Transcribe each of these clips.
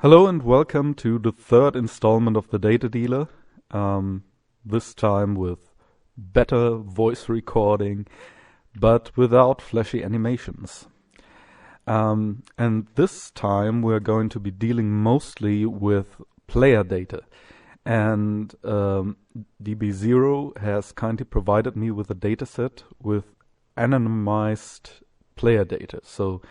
Hello and welcome to the third installment of the Data Dealer. This time with better voice recording, but without flashy animations. And this time we're going to be dealing mostly with player data. And DB0 has kindly provided me with a dataset with anonymized player data. So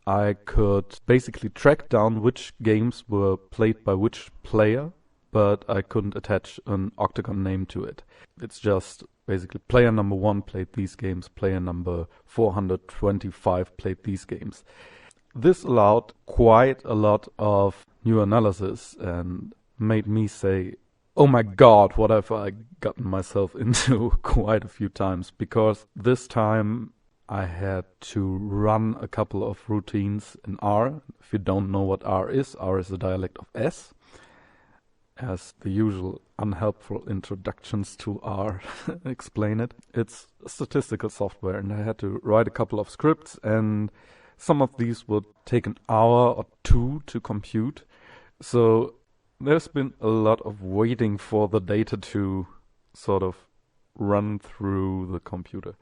I could basically track down which games were played by which player, but I couldn't attach an Octgn name to it. It's just basically player number 1 played these games, player number 425 played these games. This allowed quite a lot of new analysis and made me say, oh my god, what have I gotten myself into quite a few times, because this time I had to run a couple of routines in R. If you don't know what R is a dialect of S. As the usual unhelpful introductions to R explain it. It's statistical software, and I had to write a couple of scripts, and some of these would take an hour or two to compute. So there's been a lot of waiting for the data to sort of run through the computer.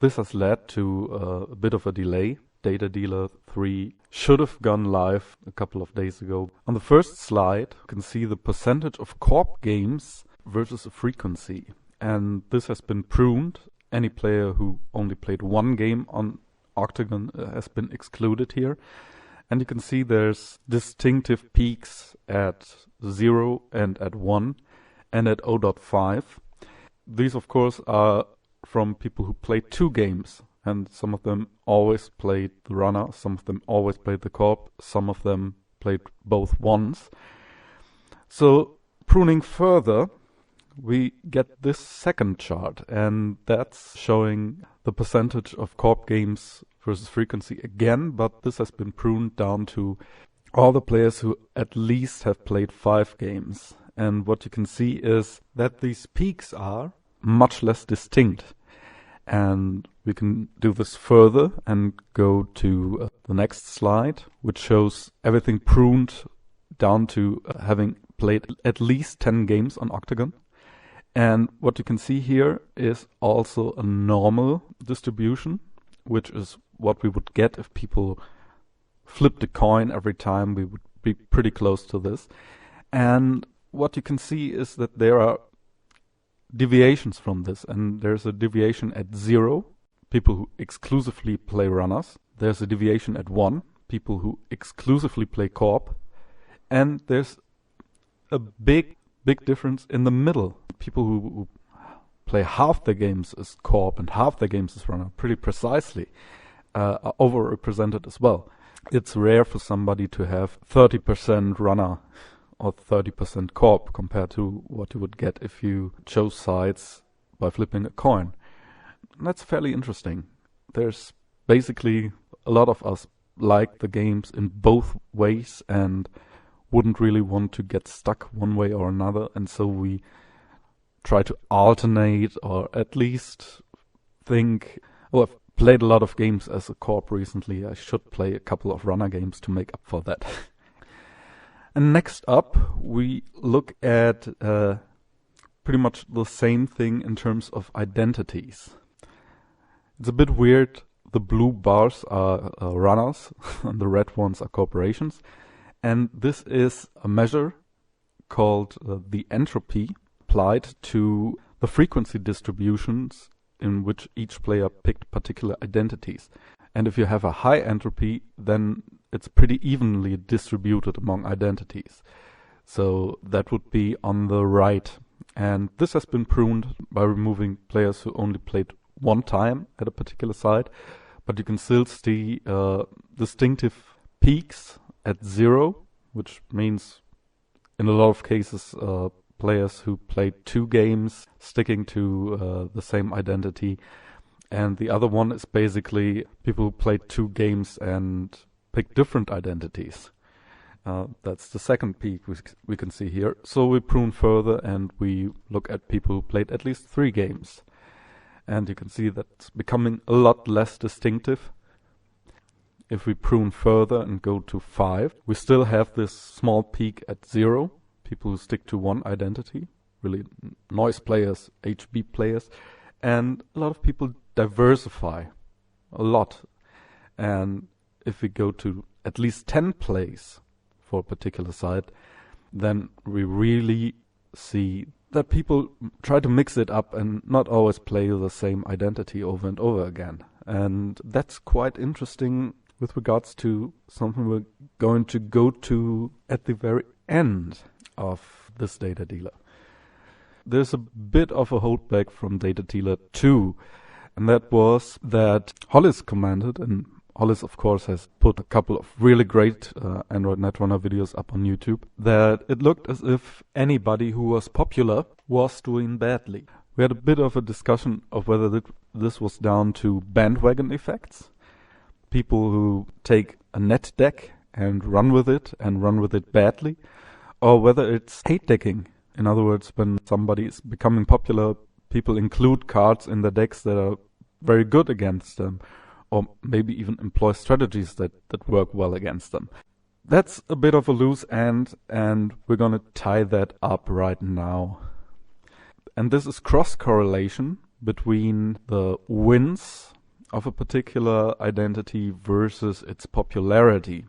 This has led to a bit of a delay. Data Dealer 3 should have gone live a couple of days ago. On the first slide, you can see the percentage of corp games versus a frequency. And this has been pruned. Any player who only played one game on Octgn has been excluded here. And you can see there's distinctive peaks at 0 and at 1 and at 0.5. These, of course, are from people who played two games, and some of them always played the runner, some of them always played the corp, some of them played both once. So pruning further, we get this second chart, and that's showing the percentage of corp games versus frequency again, but this has been pruned down to all the players who at least have played 5 games. And what you can see is that these peaks are much less distinct. And we can do this further and go to the next slide, which shows everything pruned down to having played at least 10 games on Octgn. And what you can see here is also a normal distribution, which is what we would get if people flipped a coin every time. We would be pretty close to this. And what you can see is that there are deviations from this, and there's a deviation at 0, people who exclusively play runners. There's a deviation at 1, people who exclusively play corp. And there's a big difference in the middle. People who play half their games as corp and half their games as runner, pretty precisely, are overrepresented as well. It's rare for somebody to have 30% runner or 30% corp compared to what you would get if you chose sides by flipping a coin. And that's fairly interesting. There's basically a lot of us like the games in both ways and wouldn't really want to get stuck one way or another, and so we try to alternate, or at least think, oh, I've played a lot of games as a corp recently, I should play a couple of runner games to make up for that. And next up, we look at pretty much the same thing in terms of identities. It's a bit weird. The blue bars are runners, and the red ones are corporations. And this is a measure called the entropy applied to the frequency distributions in which each player picked particular identities. And if you have a high entropy, then it's pretty evenly distributed among identities. So that would be on the right. And this has been pruned by removing players who only played one time at a particular site. But you can still see distinctive peaks at 0, which means in a lot of cases players who played 2 games sticking to the same identity. And the other one is basically people who played 2 games and pick different identities. That's the second peak we can see here. So we prune further and we look at people who played at least 3 games. And you can see that's becoming a lot less distinctive. if we prune further and go to 5, we still have this small peak at 0. People who stick to one identity, really noise players, HB players, and a lot of people diversify a lot. And if we go to at least 10 plays for a particular site, then we really see that people try to mix it up and not always play the same identity over and over again. And that's quite interesting with regards to something we're going to go to at the very end of this data dealer. There's a bit of a holdback from data dealer 2, and that was that Hollis commented, and Hollis of course has put a couple of really great Android Netrunner videos up on YouTube, that it looked as if anybody who was popular was doing badly. We had a bit of a discussion of whether this was down to bandwagon effects, people who take a net deck and run with it badly, or whether it's hate decking. In other words, when somebody is becoming popular, people include cards in their decks that are very good against them, or maybe even employ strategies that work well against them. That's a bit of a loose end, and we're going to tie that up right now. And this is cross-correlation between the wins of a particular identity versus its popularity.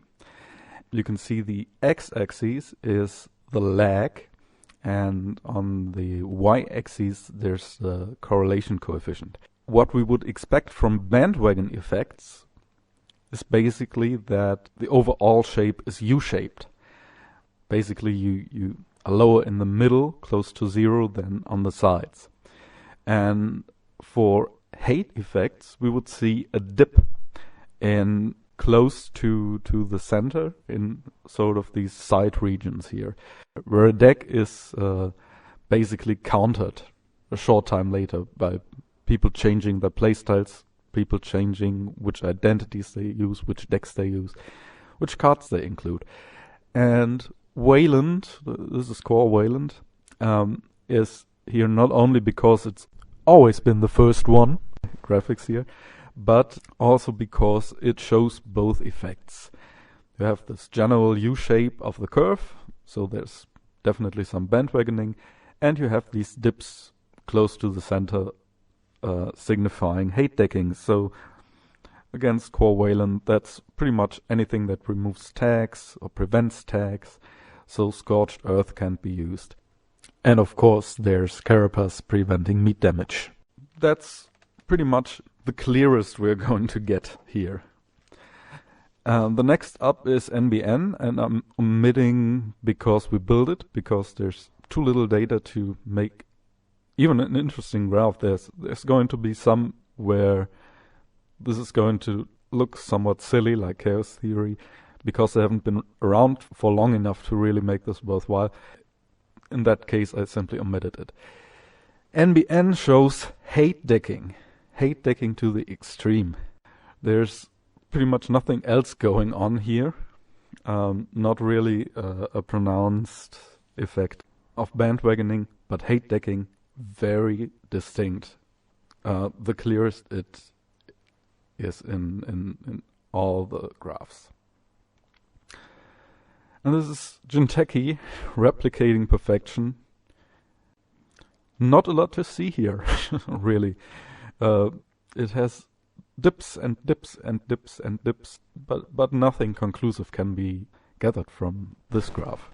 You can see the x-axis is the lag, and on the y-axis there's the correlation coefficient. What we would expect from bandwagon effects is basically that the overall shape is U-shaped. Basically you are lower in the middle, close to 0, than on the sides. And for hate effects, we would see a dip in close to the center in sort of these side regions here, where a deck is basically countered a short time later by people changing their playstyles, people changing which identities they use, which decks they use, which cards they include. And Wayland, this is core Wayland, is here not only because it's always been the first one, graphics here, but also because it shows both effects. You have this general U-shape of the curve, so there's definitely some bandwagoning, and you have these dips close to the center, signifying hate decking. So against core Wayland, that's pretty much anything that removes tags or prevents tags, so Scorched Earth can't be used. And of course there's Carapace preventing meat damage. That's pretty much the clearest we're going to get here. The next up is NBN, and I'm omitting because we build it, because there's too little data to make even an interesting graph. There's going to be some where this is going to look somewhat silly, like chaos theory, because they haven't been around for long enough to really make this worthwhile. In that case, I simply omitted it. NBN shows hate decking to the extreme. There's pretty much nothing else going on here. Not really a pronounced effect of bandwagoning, but hate decking, very distinct. The clearest it is in all the graphs. And this is Jinteki replicating perfection. Not a lot to see here, really. It has dips and dips and dips and dips, but nothing conclusive can be gathered from this graph.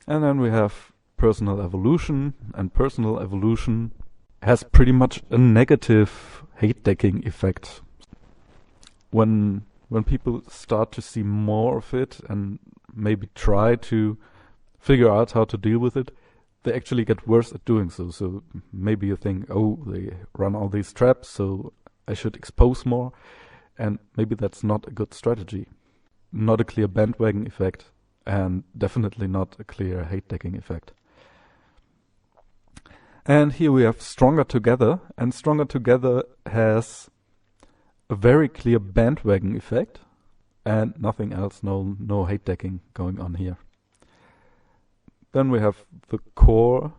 And then we have personal evolution, and personal evolution has pretty much a negative hate decking effect. When people start to see more of it and maybe try to figure out how to deal with it, they actually get worse at doing so. So maybe you think, oh, they run all these traps, so I should expose more. And maybe that's not a good strategy. Not a clear bandwagon effect, and definitely not a clear hate decking effect. And here we have Stronger Together, and Stronger Together has a very clear bandwagon effect, and nothing else, no hate decking going on here. Then we have the core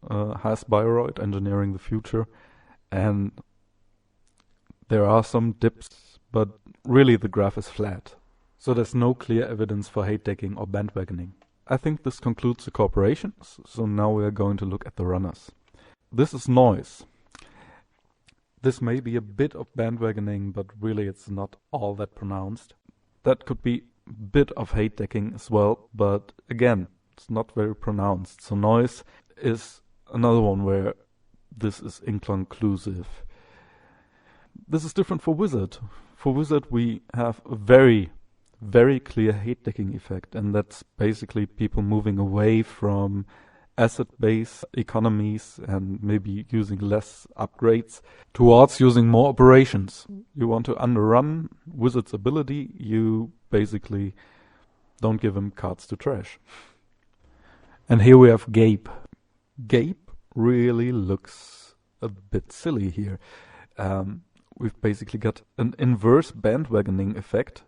Hasbioroid, Engineering the Future, and there are some dips, but really the graph is flat. So there's no clear evidence for hate decking or bandwagoning. I think this concludes the corporations, so now we are going to look at the runners. This is noise. This may be a bit of bandwagoning, but really it's not all that pronounced. That could be a bit of hate decking as well, but again, it's not very pronounced. So noise is another one where this is inconclusive. This is different for Wizard. For Wizard we have a very clear hate decking effect, and that's basically people moving away from asset-based economies and maybe using less upgrades towards using more operations. You want to underrun Wizard's ability, you basically don't give him cards to trash. And here we have Gabe. Gabe really looks a bit silly here. We've basically got an inverse bandwagoning effect,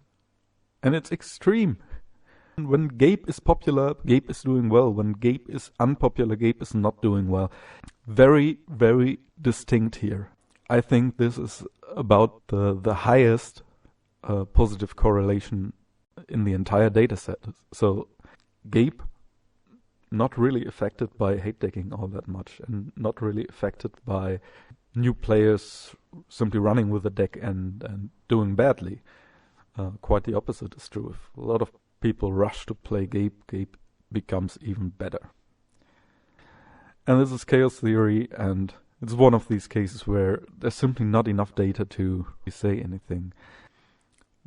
and it's extreme. When Gabe is popular, Gabe is doing well. When Gabe is unpopular, Gabe is not doing well. Very distinct here. I think this is about the highest positive correlation in the entire dataset. So Gabe not really affected by hate decking all that much, and not really affected by new players simply running with the deck and doing badly. Quite the opposite is true. If a lot of people rush to play Gabe, Gabe becomes even better. And this is chaos theory, and it's one of these cases where there's simply not enough data to say anything.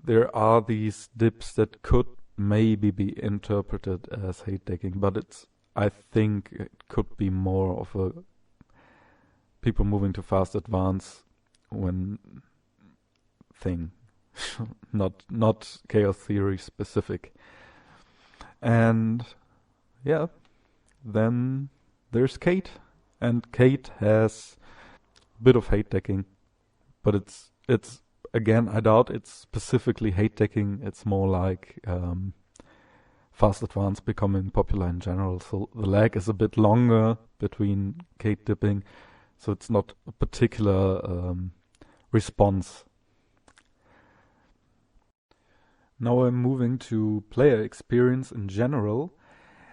There are these dips that could maybe be interpreted as hate decking, but I think it could be more of a people moving to fast advance when thing. not chaos theory specific. And yeah, then there's Kate, and Kate has a bit of hate decking, but it's again, I doubt it's specifically hate decking. It's more like fast advance becoming popular in general, so the lag is a bit longer between Kate dipping, so it's not a particular response. Now I'm moving to player experience in general,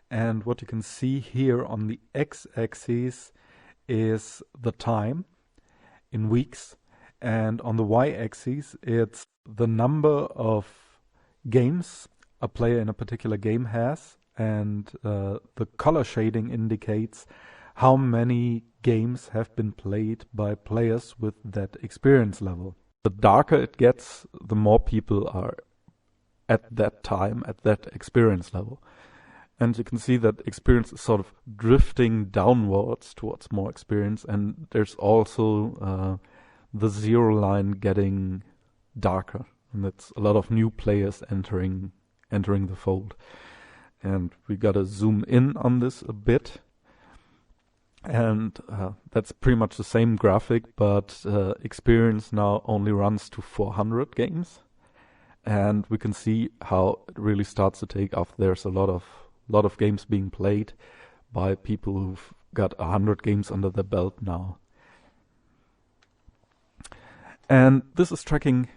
and what you can see here on the x-axis is the time in weeks, and on the y-axis it's the number of games a player in a particular game has, and the color shading indicates how many games have been played by players with that experience level. The darker it gets, the more people are at that time, at that experience level. And you can see that experience is sort of drifting downwards towards more experience, and there's also the zero line getting darker, and that's a lot of new players entering the fold. And we gotta zoom in on this a bit, and that's pretty much the same graphic, but experience now only runs to 400 games. And we can see how it really starts to take off. There's a lot of games being played by people who've got 100 games under their belt now. And this is tracking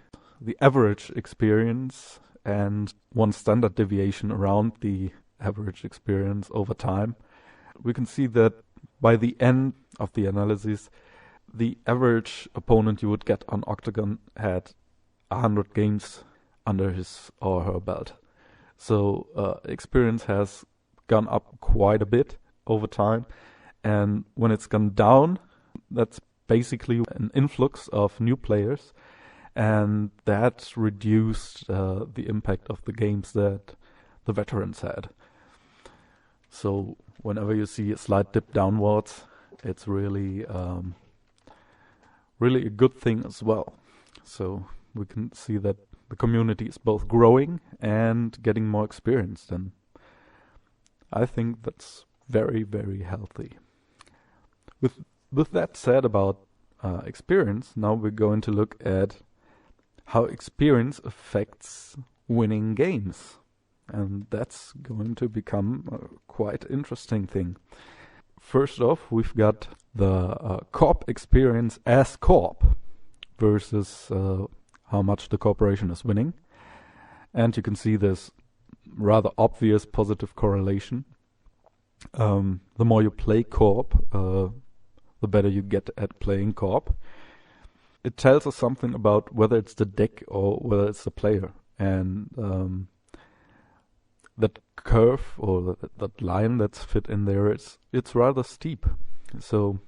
the average experience and one standard deviation around the average experience over time. We can see that by the end of the analysis, the average opponent you would get on Octgn had 100 games under his or her belt. So experience has gone up quite a bit over time, and when it's gone down, that's basically an influx of new players, and that's reduced the impact of the games that the veterans had. So whenever you see a slight dip downwards, it's really a good thing as well. So we can see that the community is both growing and getting more experienced, and I think that's very healthy. With that said about experience, now we're going to look at how experience affects winning games, and that's going to become a quite interesting thing. First off, we've got the corp experience as corp versus how much the corporation is winning. And you can see this rather obvious positive correlation. The more you play co-op, the better you get at playing co-op. It tells us something about whether it's the deck or whether it's the player. And that curve or that line that's fit in there, it's rather steep. So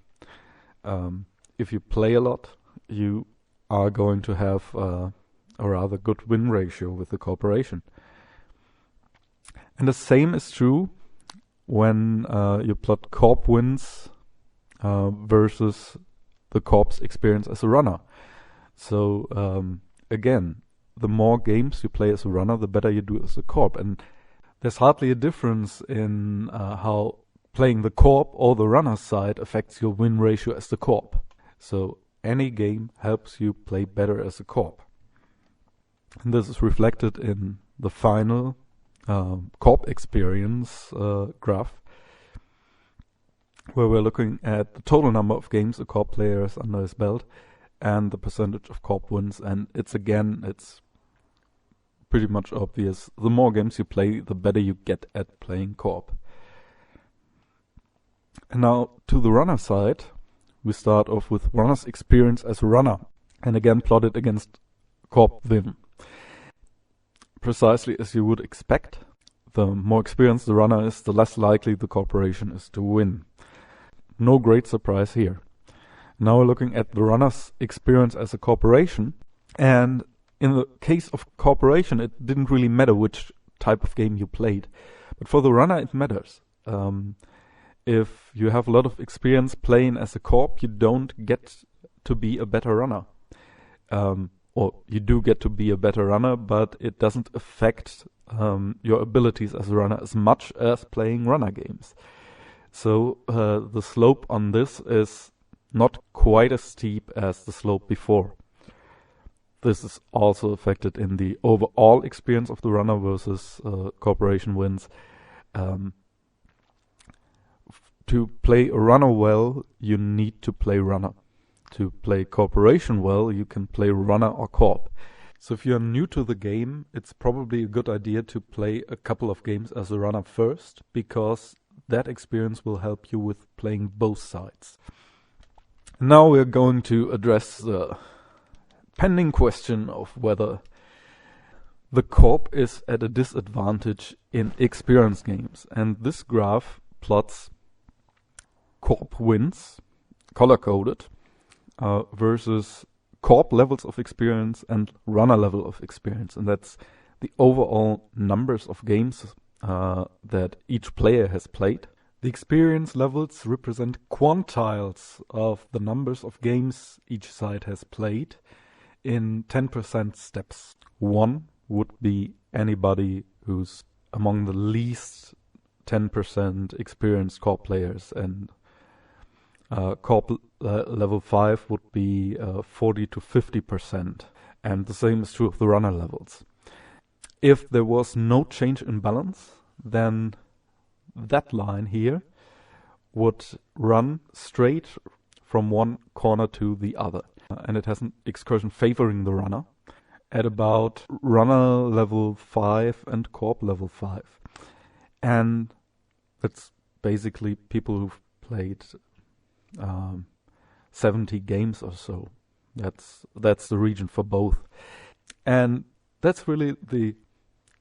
if you play a lot, you are going to have a rather good win ratio with the corporation. And the same is true when you plot corp wins versus the corp's experience as a runner. So again, the more games you play as a runner, the better you do as a corp. And there's hardly a difference in how playing the corp or the runner side affects your win ratio as the corp. So any game helps you play better as a corp. And this is reflected in the final corp experience graph, where we're looking at the total number of games a corp player has under his belt and the percentage of corp wins. And it's pretty much obvious. The more games you play, the better you get at playing co-op. And now to the runner side, we start off with runner's experience as a runner, and again plot it against corp win. Precisely as you would expect, the more experienced the runner is, the less likely the corporation is to win. No great surprise here. Now we're looking at the runner's experience as a corporation, and in the case of corporation, it didn't really matter which type of game you played. But for the runner, it matters. If you have a lot of experience playing as a corp, you don't get to be a better runner. Or you do get to be a better runner, but it doesn't affect your abilities as a runner as much as playing runner games. So the slope on this is not quite as steep as the slope before. This is also affected in the overall experience of the runner versus corporation wins. To play a runner well, you need to play runner. To play corporation well, you can play runner or corp. So if you're new to the game, it's probably a good idea to play a couple of games as a runner first, because that experience will help you with playing both sides. Now we're going to address the pending question of whether the corp is at a disadvantage in experience games. And this graph plots corp wins, color-coded, versus corp levels of experience and runner level of experience. And that's the overall numbers of games that each player has played. The experience levels represent quantiles of the numbers of games each side has played in 10% steps. 1 would be anybody who's among the least 10% experienced corp players, and corp level 5 would be 40 to 50%, and the same is true of the runner levels. If there was no change in balance, then that line here would run straight from one corner to the other, and it has an excursion favoring the runner at about runner level 5 and corp level 5. And that's basically people who've played 70 games or so. That's the region for both. And that's really the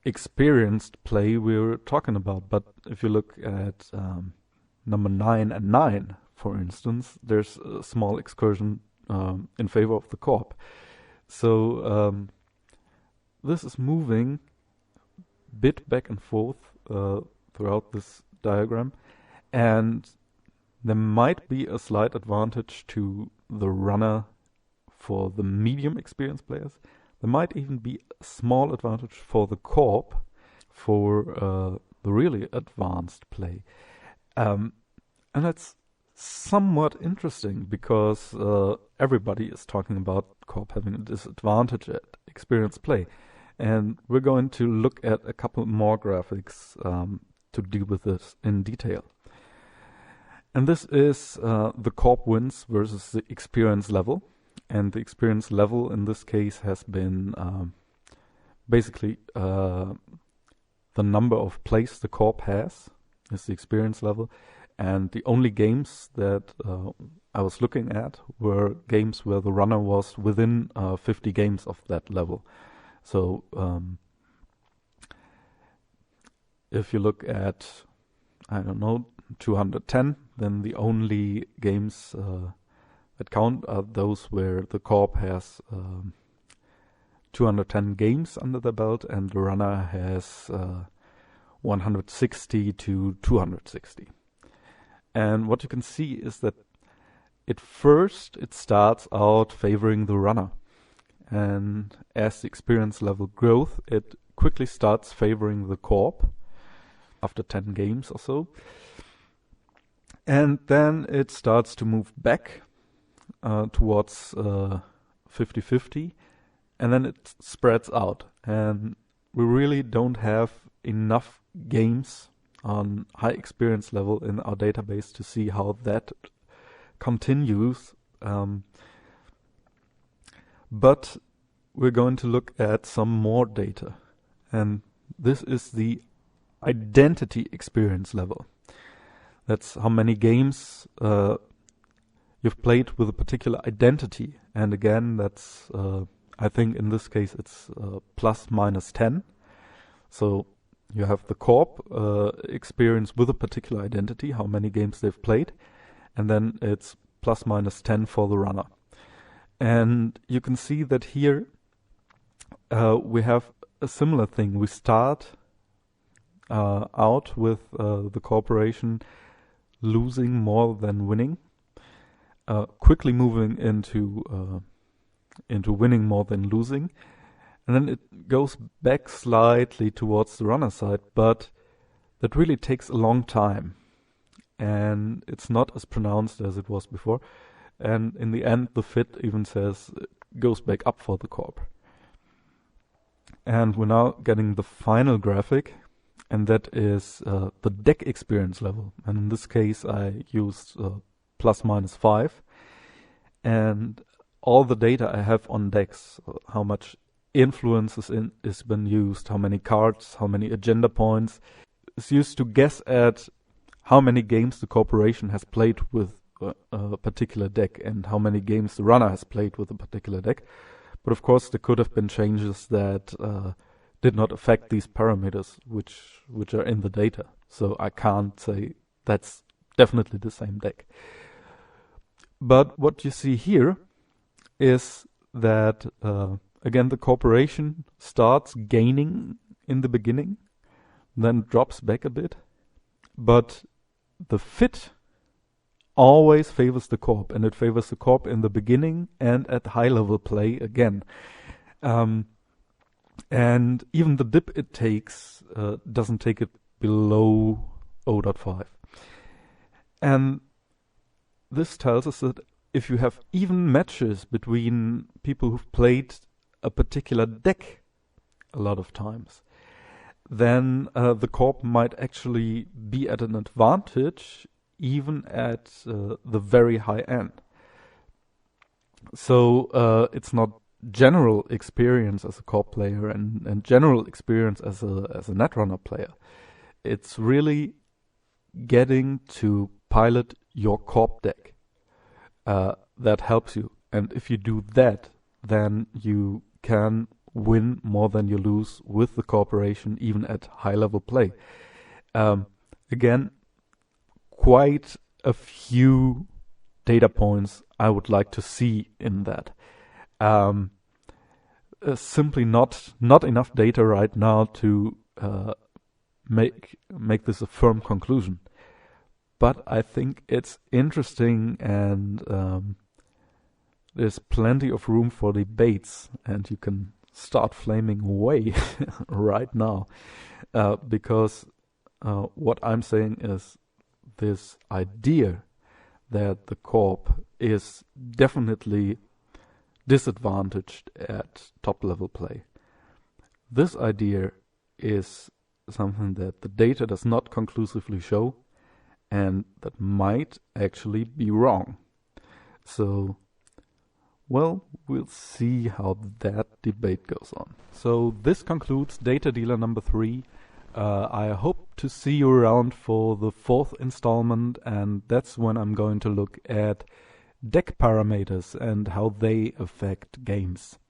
experienced play we were talking about. But if you look at number 9 and 9, for instance, there's a small excursion in favor of the corp. So this is moving a bit back and forth throughout this diagram, and there might be a slight advantage to the runner for the medium experienced players. There might even be a small advantage for the corp for the really advanced play. And that's somewhat interesting because everybody is talking about corp having a disadvantage at experienced play. And we're going to look at a couple more graphics to deal with this in detail. And this is the corp wins versus the experience level. and the experience level in this case has been basically the number of plays the corp has is the experience level, and the only games that I was looking at were games where the runner was within 50 games of that level. So if you look at, I don't know, 210, then the only games that count are those where the corp has 210 games under the belt and the runner has 160 to 260. And what you can see is that at first it starts out favoring the runner, and as the experience level grows, it quickly starts favoring the corp after 10 games or so. And then it starts to move back towards 50-50, and then it spreads out. And we really don't have enough games on high experience level in our database to see how that continues. But we're going to look at some more data. And this is the identity experience level. That's how many games you've played with a particular identity. And again, that's, I think in this case, it's plus minus 10. So you have the corp experience with a particular identity, how many games they've played. And then it's plus minus 10 for the runner. And you can see that here we have a similar thing. We start out with the corporation losing more than winning, quickly moving into winning more than losing, and then it goes back slightly towards the runner side, but that really takes a long time, and it's not as pronounced as it was before. And in the end, the fit even says it goes back up for the corp. And we're now getting the final graphic, and that is the deck experience level. And in this case, I used plus minus 5. And all the data I have on decks, how much influence is been used, how many cards, how many agenda points, is used to guess at how many games the corporation has played with a particular deck and how many games the runner has played with a particular deck. But of course, there could have been changes that did not affect these parameters, which are in the data. So I can't say that's definitely the same deck. But what you see here is that, again, the corporation starts gaining in the beginning, then drops back a bit. But the fit always favors the corp, and it favors the corp in the beginning and at high-level play again. And even the dip it takes doesn't take it below 0.5. And this tells us that if you have even matches between people who've played a particular deck a lot of times, then the corp might actually be at an advantage even at the very high end. So it's not general experience as a corp player and general experience as a Netrunner player. It's really getting to pilot your corp deck that helps you. And if you do that, then you can win more than you lose with the corporation, even at high-level play. Again, quite a few data points I would like to see in that. Simply not enough data right now to make this a firm conclusion. But I think it's interesting, and there's plenty of room for debates, and you can start flaming away right now, because what I'm saying is this idea that the corp is definitely disadvantaged at top-level play. This idea is something that the data does not conclusively show, and that might actually be wrong. So Well, we'll see how that debate goes on. So this concludes Data Dealer number 3. I hope to see you around for the 4th installment, and that's when I'm going to look at deck parameters and how they affect games.